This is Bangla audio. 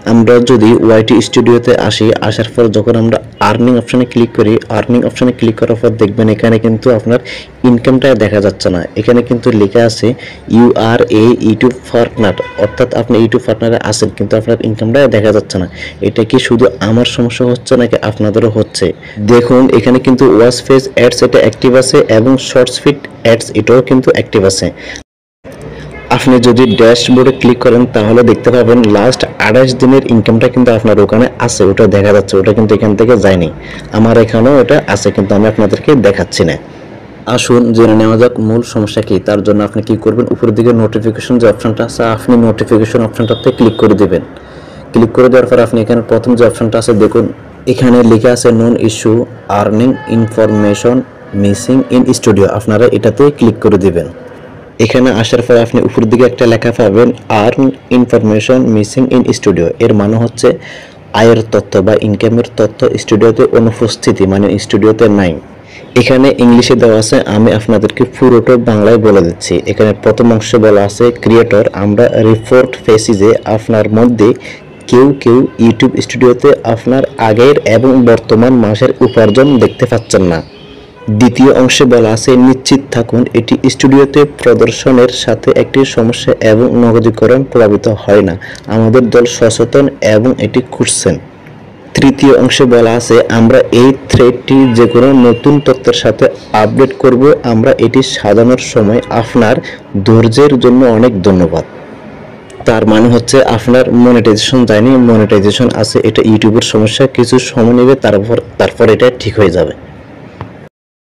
আমরা যদি ওয়াইটি স্টুডিওতে আসি, আসার পর যখন আমরা আর্নিং অপশানে ক্লিক করি, আর্নিং অপশানে ক্লিক করার পর দেখবেন এখানে কিন্তু আপনার ইনকামটা দেখা যাচ্ছে না। এখানে কিন্তু লেখা আছে you are a YouTube partner, অর্থাৎ আপনি ইউটিউব পার্টনারে আছেন কিন্তু আপনার ইনকামটা দেখা যাচ্ছে না। এটা কি শুধু আমার সমস্যা হচ্ছে নাকি আপনাদেরও হচ্ছে? দেখুন এখানে কিন্তু ওয়াচ পেজ অ্যাডস এটা অ্যাক্টিভ আছে এবং শর্টস ফিট অ্যাডস এটাও কিন্তু অ্যাক্টিভ আছে। আপনি যদি ড্যাশবোর্ডে ক্লিক করেন তাহলে দেখতে পাবেন লাস্ট 28 দিনের ইনকামটা কিন্তু আপনার ওখানে আছে, ওটা দেখা যাচ্ছে, ওটা কিন্তু এখান থেকে যায়নি। আমার এখানেও ওটা আছে কিন্তু আমি আপনাদেরকে দেখাচ্ছি না। আসুন জেনে নেওয়া যাক মূল সমস্যা কি। তার জন্য আপনি কি করবেন, উপরের দিকে নোটিফিকেশন যে অপশনটা আছে আপনি নোটিফিকেশন অপশনটাতে ক্লিক করে দিবেন। ক্লিক করে দেওয়ার পর আপনি এখানে প্রথম যে অপশনটা আছে দেখুন, এখানে লেখা আছে non issue earning information missing in studio, আপনারা এটাতে ক্লিক করে দিবেন। এখানে আসার পর আপনি উপরের দিকে একটা লেখা পাবেন earn information missing in studio, এর মানে হচ্ছে আয়ের তথ্য বা ইনকামের তথ্য স্টুডিওতে অনুপস্থিতি, মানে স্টুডিওতে নাই। এখানে ইংলিশে দেওয়া আছে, আমি আপনাদেরকে পুরোটা বাংলায় বলে দিচ্ছি। এখানে প্রথম অংশে বলা আছে ক্রিয়েটর, আমরা রিপোর্ট পেয়েছি যে আপনার মধ্যে কেউ কেউ ইউটিউব স্টুডিওতে আপনার আগের এবং বর্তমান মাসের উপার্জন দেখতে পাচ্ছেন না। দ্বিতীয় অংশে বলা আছে নিশ্চিত থাকুন এটি স্টুডিওতে প্রদর্শনের সাথে একটি সমস্যা এবং নগদীকরণ প্রভাবিত হয় না, আমাদের দল সচেতন এবং এটি খুঁজছেন। তৃতীয় অংশে বলা আছে আমরা এই থ্রেডটি যে কোনো নতুন তথ্যের সাথে আপডেট করব, আমরা এটি সাজানোর সময় আপনার ধৈর্যের জন্য অনেক ধন্যবাদ। তার মানে হচ্ছে আপনার মনিটাইজেশন যায়নি, মনিটাইজেশন আছে, এটা ইউটিউবের সমস্যা, কিছু সময় নেবে, তারপর এটা ঠিক হয়ে যাবে।